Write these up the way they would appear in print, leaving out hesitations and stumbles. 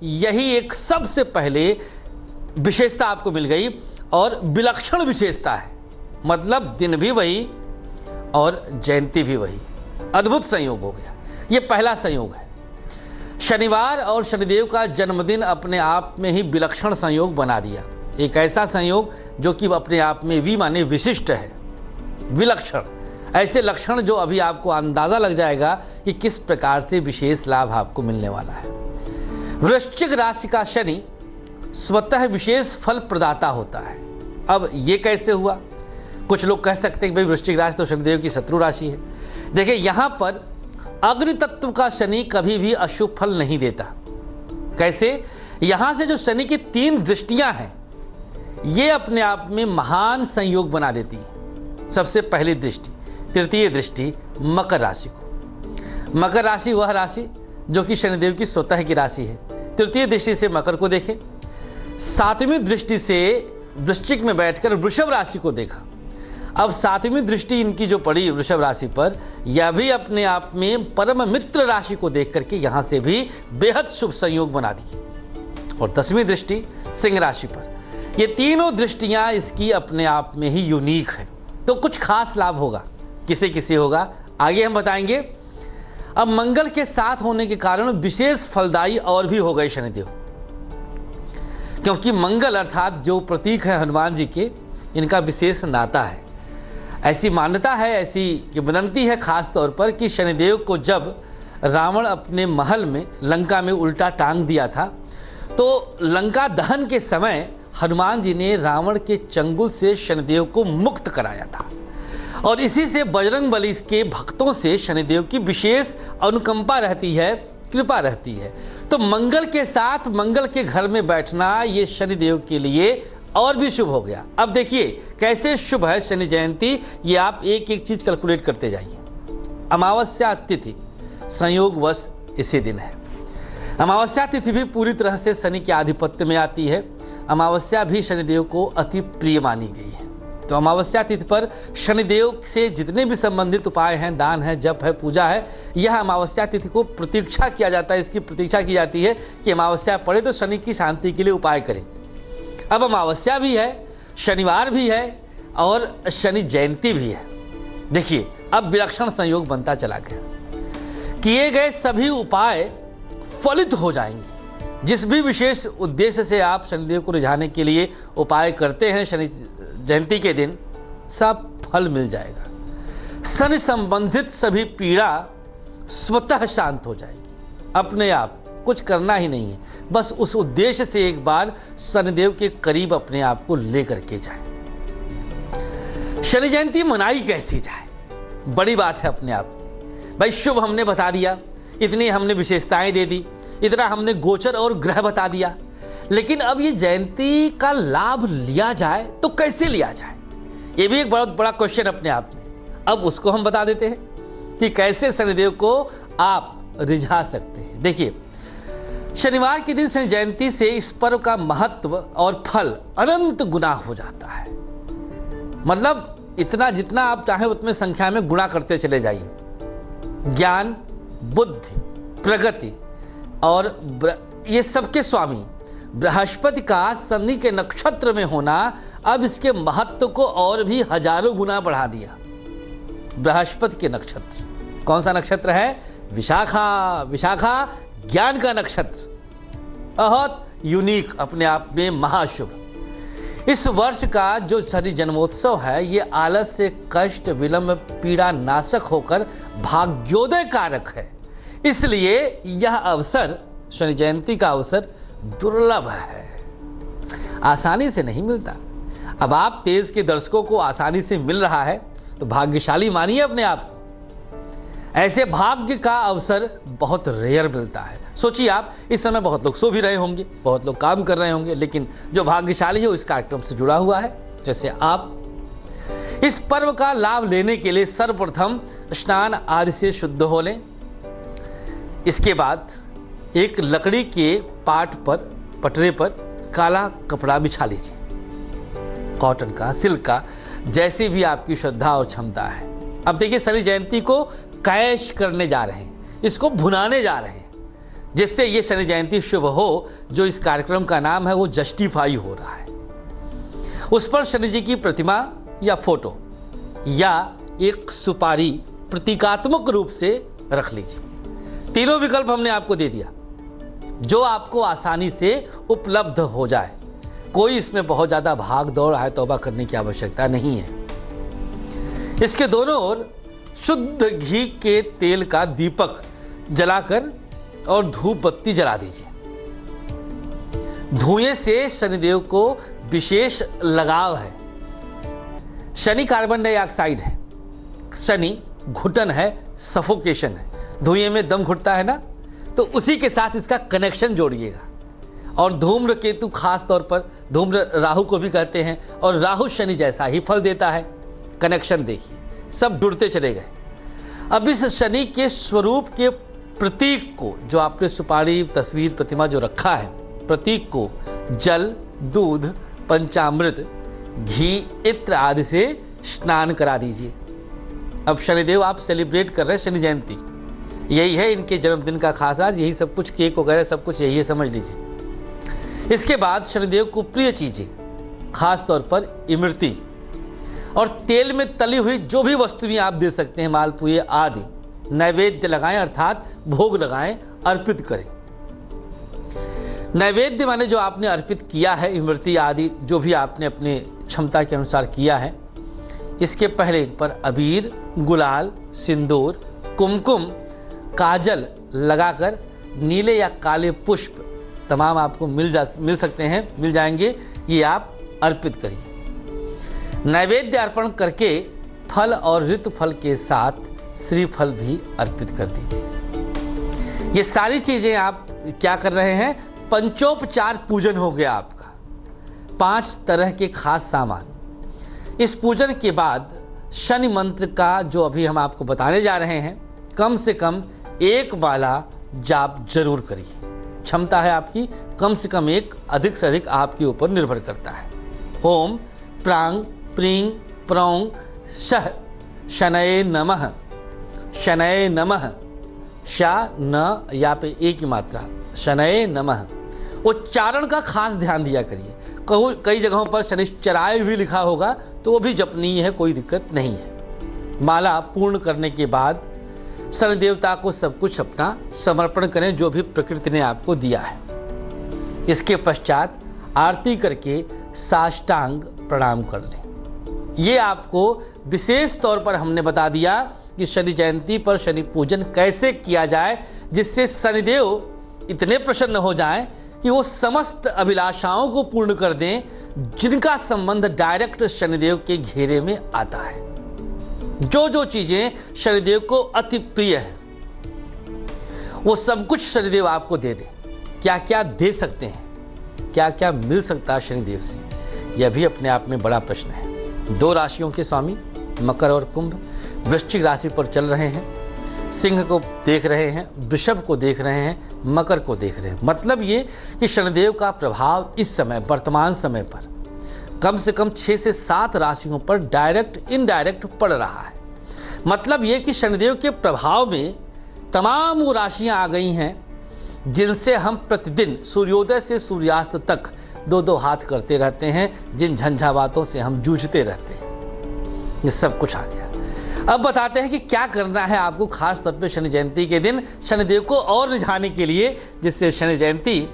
यही एक सबसे पहले विशेषता आपको मिल गई और विलक्षण विशेषता है। मतलब दिन भी वही और जयंती भी वही, अद्भुत संयोग हो गया। ये पहला संयोग है। शनिवार और शनिदेव का जन्मदिन अपने आप में ही विलक्षण संयोग बना दिया। एक ऐसा संयोग जो कि अपने आप में माने विशिष्ट है, विलक्षण। ऐसे लक्षण जो अभी आपको अंदाजा लग जाएगा कि किस प्रकार से विशेष लाभ आपको मिलने वाला है। वृश्चिक राशि का शनि स्वतः विशेष फल प्रदाता होता है। अब ये कैसे हुआ? कुछ लोग कह सकते हैं कि भाई वृश्चिक राशि तो शनिदेव की शत्रु राशि है। देखिए, यहाँ पर अग्नि तत्व का शनि कभी भी अशुभ फल नहीं देता। कैसे? यहाँ से जो शनि की 3 दृष्टियां हैं, ये अपने आप में महान संयोग बना देती है। सबसे पहली दृष्टि, तृतीय दृष्टि मकर राशि को। मकर राशि वह राशि जो कि शनिदेव की स्वतः की राशि है। तृतीय दृष्टि से मकर को देखें, 7वीं दृष्टि से वृश्चिक में बैठकर वृषभ राशि को देखा। अब 7वीं दृष्टि इनकी जो पड़ी वृषभ राशि पर, यह भी अपने आप में परम मित्र राशि को देख करके यहाँ से भी बेहद शुभ संयोग बना दी। और 10वीं दृष्टि सिंह राशि पर, ये तीनों दृष्टियां इसकी अपने आप में ही यूनिक है। तो कुछ खास लाभ होगा, किसे किसे होगा आगे हम बताएंगे। अब मंगल के साथ होने के कारण विशेष फलदायी और भी हो गए शनिदेव, क्योंकि मंगल अर्थात जो प्रतीक है हनुमान जी के, इनका विशेष नाता है। ऐसी मान्यता है, ऐसी किंवदंती है खास तौर पर कि शनिदेव को जब रावण अपने महल में लंका में उल्टा टांग दिया था, तो लंका दहन के समय हनुमान जी ने रावण के चंगुल से शनिदेव को मुक्त कराया था। और इसी से बजरंग बली के भक्तों से शनिदेव की विशेष अनुकंपा रहती है, कृपा रहती है। तो मंगल के साथ मंगल के घर में बैठना ये शनिदेव के लिए और भी शुभ हो गया। अब देखिए कैसे शुभ है शनि जयंती, ये आप एक एक चीज कैलकुलेट करते जाइए। अमावस्या तिथि संयोगवश इसी दिन है। अमावस्या तिथि भी पूरी तरह से शनि के आधिपत्य में आती है। अमावस्या भी शनिदेव को अति प्रिय मानी गई है। तो अमावस्या तिथि पर शनिदेव से जितने भी संबंधित उपाय हैं, दान है, जप है, पूजा है, यह अमावस्या तिथि को प्रतीक्षा किया जाता है। इसकी प्रतीक्षा की जाती है कि अमावस्या पड़े तो शनि की शांति के लिए उपाय करें। अब अमावस्या भी है, शनिवार भी है और शनि जयंती भी है। देखिए अब विलक्षण संयोग बनता चला गया। किए गए सभी उपाय फलित हो जाएंगे। जिस भी विशेष उद्देश्य से आप शनिदेव को रिझाने के लिए उपाय करते हैं शनि जयंती के दिन, सब फल मिल जाएगा। शनि संबंधित सभी पीड़ा स्वतः शांत हो जाएगी अपने आप। कुछ करना ही नहीं है, बस उस उद्देश्य से एक बार शनिदेव के करीब अपने आप को लेकर के जाए। शनि जयंती मनाई कैसी जाए, बड़ी बात है अपने आप में। भाई शुभ हमने बता दिया, इतनी हमने विशेषताएं दे दी, इतना हमने गोचर और ग्रह बता दिया, लेकिन अब ये जयंती का लाभ लिया जाए तो कैसे लिया जाए, ये भी एक बहुत बड़ा क्वेश्चन अपने आप में। अब उसको हम बता देते हैं कि कैसे शनिदेव को आप रिझा सकते हैं। देखिए शनिवार के दिन शनि जयंती से इस पर्व का महत्व और फल अनंत गुना हो जाता है। मतलब इतना जितना आप चाहें उतने संख्या में गुणा करते चले जाइए। ज्ञान, बुद्धि, प्रगति और ये सबके स्वामी बृहस्पति का शनि के नक्षत्र में होना अब इसके महत्व को और भी हजारों गुना बढ़ा दिया। बृहस्पति के नक्षत्र, कौन सा नक्षत्र है? विशाखा। विशाखा ज्ञान का नक्षत्र, बहुत यूनिक, अपने आप में महाशुभ। इस वर्ष का जो शनि जन्मोत्सव है, ये आलस्य, कष्ट, विलंब, पीड़ा नाशक होकर भाग्योदय कारक है। इसलिए यह अवसर, शनि जयंती का अवसर दुर्लभ है, आसानी से नहीं मिलता। अब आप तेज के दर्शकों को आसानी से मिल रहा है तो भाग्यशाली मानिए अपने आप को। ऐसे भाग्य का अवसर बहुत रेयर मिलता है। सोचिए आप, इस समय बहुत लोग सो भी रहे होंगे, बहुत लोग काम कर रहे होंगे, लेकिन जो भाग्यशाली है वो इस कार्यक्रम से जुड़ा हुआ है, जैसे आप। इस पर्व का लाभ लेने के लिए सर्वप्रथम स्नान आदि से शुद्ध हो लें। इसके बाद एक लकड़ी के पाट पर, पटरे पर काला कपड़ा बिछा लीजिए, कॉटन का, सिल्क का, जैसे भी आपकी श्रद्धा और क्षमता है। अब देखिए शनि जयंती को कैश करने जा रहे हैं, इसको भुनाने जा रहे हैं। जिससे ये शनि जयंती शुभ हो। जो इस कार्यक्रम का नाम है वो जस्टिफाई हो रहा है। उस पर शनि जी की प्रतिमा या फोटो या एक सुपारी प्रतीकात्मक रूप से रख लीजिए। तीनों विकल्प हमने आपको दे दिया जो आपको आसानी से उपलब्ध हो जाए। कोई इसमें बहुत ज़्यादा भाग दौड़ है तौबा करने की आवश्यकता नहीं है। इसके दोनों ओर शुद्ध घी के तेल का दीपक जलाकर और धूप बत्ती जला दीजिए। धुएं से शनिदेव को विशेष लगाव है। शनि कार्बन डाइऑक्साइड है, शनि घुटन है, सफोकेशन है। धुएं में दम घुटता है ना, तो उसी के साथ इसका कनेक्शन जोड़िएगा। और धूम्र केतु खास तौर पर धूम्र राहु को भी कहते हैं और राहु शनि जैसा ही फल देता है। कनेक्शन देखिए, सब जुड़ते चले गए। अब इस शनि के स्वरूप के प्रतीक को, जो आपने सुपारी, तस्वीर, प्रतिमा जो रखा है, प्रतीक को जल, दूध, पंचामृत, घी, इत्र आदि से स्नान करा दीजिए। अब शनिदेव आप सेलिब्रेट कर रहे हैं शनि जयंती, यही है इनके जन्मदिन का खास आज, यही सब कुछ, केक वगैरह सब कुछ यही है, समझ लीजिए। इसके बाद शनिदेव को प्रिय चीजें, खास तौर पर इमरती और तेल में तली हुई जो भी वस्तुएं आप दे सकते हैं, मालपुए आदि, नैवेद्य लगाएं, अर्थात भोग लगाएं, अर्पित करें। नैवेद्य माने जो आपने अर्पित किया है, इमरती आदि जो भी आपने अपने क्षमता के अनुसार किया है, इसके पहले इन पर अबीर, गुलाल, सिंदूर, कुमकुम, काजल लगाकर नीले या काले पुष्प तमाम आपको मिल सकते हैं, मिल जाएंगे, ये आप अर्पित करिए। नैवेद्य अर्पण करके फल और ऋतु फल के साथ श्रीफल भी अर्पित कर दीजिए। ये सारी चीजें आप क्या कर रहे हैं, पंचोपचार पूजन हो गया आपका। 5 तरह के खास सामान। इस पूजन के बाद शनि मंत्र का जो अभी हम आपको बताने जा रहे हैं, कम से कम 1 माला जाप जरूर करिए। क्षमता है आपकी कम से कम 1, अधिक से अधिक आपके ऊपर निर्भर करता है। ओम प्रांग प्रींग प्रौंग शह शनये नमः, शनये नमः, शा न या पे एक ही मात्रा, शनये नमः। उच्चारण का खास ध्यान दिया करिए। कई जगहों पर शनिश्चराय भी लिखा होगा तो वो भी जपनीय है, कोई दिक्कत नहीं है। माला पूर्ण करने के बाद शनि देवता को सब कुछ अपना समर्पण करें जो भी प्रकृति ने आपको दिया है। इसके पश्चात आरती करके साष्टांग प्रणाम कर लें। ये आपको विशेष तौर पर हमने बता दिया कि शनि जयंती पर शनि पूजन कैसे किया जाए, जिससे शनिदेव इतने प्रसन्न हो जाएं कि वो समस्त अभिलाषाओं को पूर्ण कर दें जिनका संबंध डायरेक्ट शनिदेव के घेरे में आता है। जो जो चीजें शनिदेव को अति प्रिय है वो सब कुछ शनिदेव आपको दे दे। क्या क्या दे सकते हैं, क्या क्या मिल सकता है शनिदेव से, यह भी अपने आप में बड़ा प्रश्न है। 2 राशियों के स्वामी मकर और कुंभ वृश्चिक राशि पर चल रहे हैं। सिंह को देख रहे हैं, वृषभ को देख रहे हैं, मकर को देख रहे हैं। मतलब ये कि शनिदेव का प्रभाव इस समय, वर्तमान समय पर कम से कम 6 से 7 राशियों पर डायरेक्ट इनडायरेक्ट पड़ रहा है। मतलब ये कि शनिदेव के प्रभाव में तमाम वो राशियां आ गई हैं जिनसे हम प्रतिदिन सूर्योदय से सूर्यास्त तक 2-2 हाथ करते रहते हैं, जिन झंझावातों से हम जूझते रहते हैं। ये सब कुछ आ गया। अब बताते हैं कि क्या करना है आपको खास तौर पे शनि जयंती के दिन शनिदेव को और रिझाने के लिए, जिससे शनि जयंती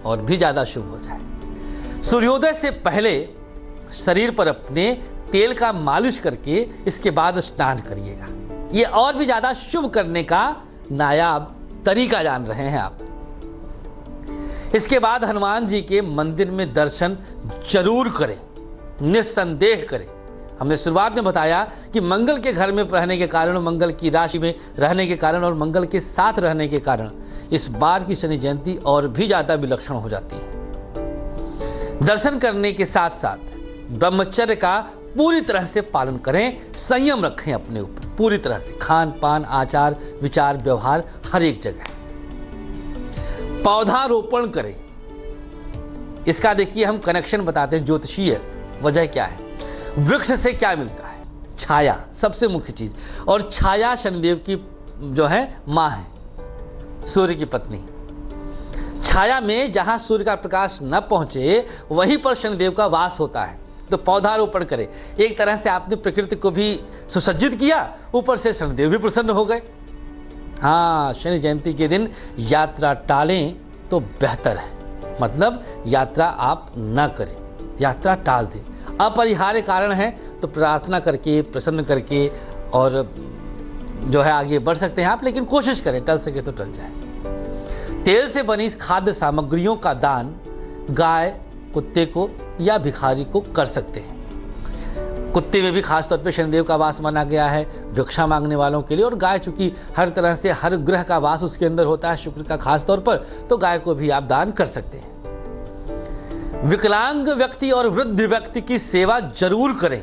और भी ज़्यादा शुभ हो जाए। सूर्योदय से पहले शरीर पर अपने तेल का मालिश करके इसके बाद स्नान करिएगा। ये और भी ज़्यादा शुभ करने का नायाब तरीका जान रहे हैं आप। इसके बाद हनुमान जी के मंदिर में दर्शन जरूर करें, निस्संदेह करें। हमने शुरुआत में बताया कि मंगल के घर में रहने के कारण, मंगल की राशि में रहने के कारण और मंगल के साथ रहने के कारण इस बार की शनि जयंती और भी ज़्यादा विलक्षण हो जाती है। दर्शन करने के साथ साथ ब्रह्मचर्य का पूरी तरह से पालन करें, संयम रखें अपने ऊपर पूरी तरह से, खान पान, आचार विचार, व्यवहार, हर एक जगह। पौधारोपण करें। इसका देखिए हम कनेक्शन बताते हैं, ज्योतिषीय वजह क्या है। वृक्ष से क्या मिलता है, छाया, सबसे मुख्य चीज। और छाया शनिदेव की जो है माँ है, सूर्य की पत्नी। छाया में जहां सूर्य का प्रकाश न पहुंचे वहीं पर शनिदेव का वास होता है। तो पौधारोपण करें। एक तरह से आपने प्रकृति को भी सुसज्जित किया, ऊपर से शनिदेव भी प्रसन्न हो गए। हाँ, शनि जयंती के दिन यात्रा टालें तो बेहतर है, मतलब यात्रा आप न करें, यात्रा टाल दें। अपरिहार्य कारण है तो प्रार्थना करके, प्रसन्न करके और जो है आगे बढ़ सकते हैं आप, लेकिन कोशिश करें टल सके तो टल जाए। तेल से बनी खाद्य सामग्रियों का दान गाय, कुत्ते को या भिखारी को कर सकते हैं। कुत्ते में भी खास तौर पे शनिदेव का वास माना गया है भिक्षा मांगने वालों के लिए, और गाय चूंकि हर तरह से हर ग्रह का वास उसके अंदर होता है, शुक्र का खास तौर पर, तो गाय को भी आप दान कर सकते हैं। विकलांग व्यक्ति और वृद्ध व्यक्ति की सेवा जरूर करें,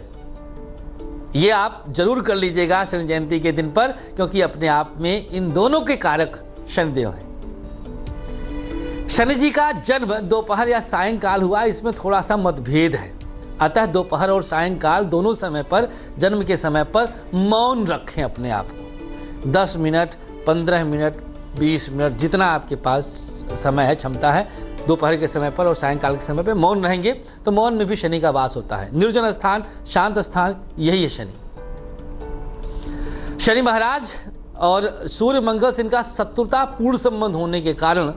ये आप जरूर कर लीजिएगा शनि जयंती के दिन पर, क्योंकि अपने आप में इन दोनों के कारक शनिदेव हैं। शनि जी का जन्म दोपहर या सायंकाल हुआ, इसमें थोड़ा सा मतभेद है, अतः दोपहर और सायंकाल दोनों समय पर, जन्म के समय पर मौन रखें अपने आप को। 10 मिनट, 15 मिनट, 20 मिनट, जितना आपके पास समय है, क्षमता है, दोपहर के समय पर और सायंकाल के समय पर मौन रहेंगे तो मौन में भी शनि का वास होता है। निर्जन स्थान, शांत स्थान, यही है शनि। शनि महाराज और सूर्य मंगल से इनका शत्रुतापूर्ण संबंध होने के कारण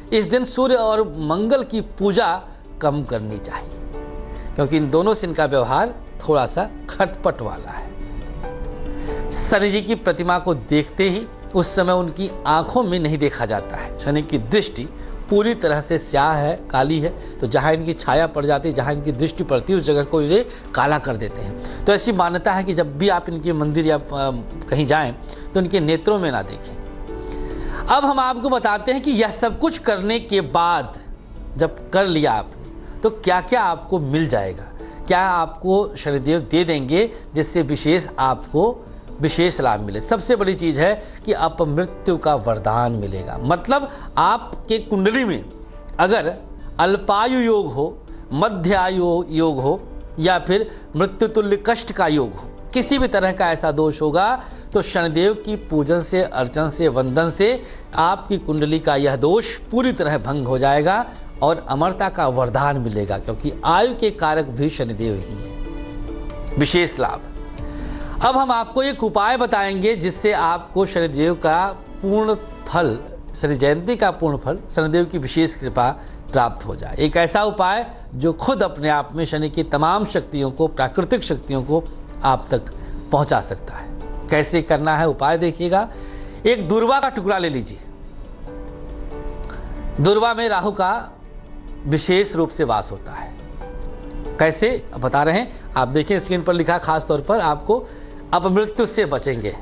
इस दिन सूर्य और मंगल की पूजा कम करनी चाहिए, क्योंकि इन दोनों से इनका व्यवहार थोड़ा सा खटपट वाला है। शनि जी की प्रतिमा को देखते ही उस समय उनकी आंखों में नहीं देखा जाता है। शनि की दृष्टि पूरी तरह से स्याह है, काली है, तो जहाँ इनकी छाया पड़ जाती है, जहाँ इनकी दृष्टि पड़ती है, उस जगह को ये काला कर देते हैं। तो ऐसी मान्यता है कि जब भी आप इनके मंदिर या कहीं जाएं तो इनके नेत्रों में ना देखें। अब हम आपको बताते हैं कि यह सब कुछ करने के बाद, जब कर लिया आपने, तो क्या क्या आपको मिल जाएगा, क्या आपको शनिदेव दे देंगे जिससे विशेष आपको विशेष लाभ मिले। सबसे बड़ी चीज़ है कि अपमृत्यु का वरदान मिलेगा। मतलब आपके कुंडली में अगर अल्पायु योग हो, मध्य आयु योग हो या फिर मृत्यु तुल्य कष्ट का योग हो, किसी भी तरह का ऐसा दोष होगा तो शनिदेव की पूजन से, अर्चन से, वंदन से आपकी कुंडली का यह दोष पूरी तरह भंग हो जाएगा और अमरता का वरदान मिलेगा, क्योंकि आयु के कारक भी शनिदेव ही हैं। विशेष लाभ। अब हम आपको एक उपाय बताएंगे जिससे आपको शनिदेव का पूर्ण फल, शनि जयंती का पूर्ण फल, शनिदेव की विशेष कृपा प्राप्त हो जाए। एक ऐसा उपाय जो खुद अपने आप में शनि की तमाम शक्तियों को, प्राकृतिक शक्तियों को आप तक पहुंचा सकता है। कैसे करना है उपाय देखिएगा। एक दूर्वा का टुकड़ा ले लीजिए। दूर्वा में राहु का विशेष रूप से वास होता है। कैसे बता रहे हैं, आप देखिए स्क्रीन पर लिखा, खास तौर पर आपको अपमृत्यु से बचेंगे।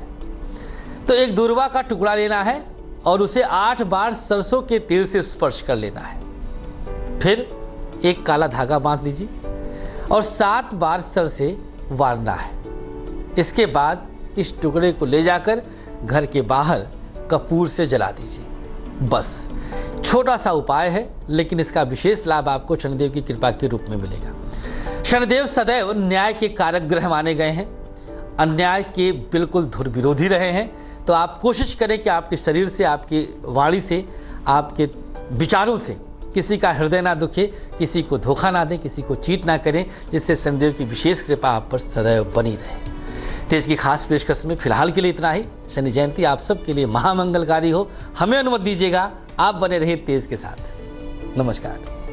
तो एक दूर्वा का टुकड़ा लेना है और उसे 8 बार सरसों के तेल से स्पर्श कर लेना है। फिर एक काला धागा बांध लीजिए और 7 बार सर से वारना है। इसके बाद इस टुकड़े को ले जाकर घर के बाहर कपूर से जला दीजिए। बस छोटा सा उपाय है, लेकिन इसका विशेष लाभ आपको शनिदेव की कृपा के रूप में मिलेगा। शनिदेव सदैव न्याय के कारक ग्रह माने गए हैं, अन्याय के बिल्कुल धुर विरोधी रहे हैं। तो आप कोशिश करें कि आपके शरीर से, आपकी वाणी से, आपके विचारों से किसी का हृदय ना दुखे, किसी को धोखा ना दें, किसी को चीट ना करें, जिससे शनिदेव की विशेष कृपा आप पर सदैव बनी रहे। तो इसकी खास पेशकश में फिलहाल के लिए इतना ही। शनि जयंती आप सबके लिए महामंगलकारी हो। हमें अनुमति दीजिएगा, आप बने रहिए तेज के साथ। नमस्कार।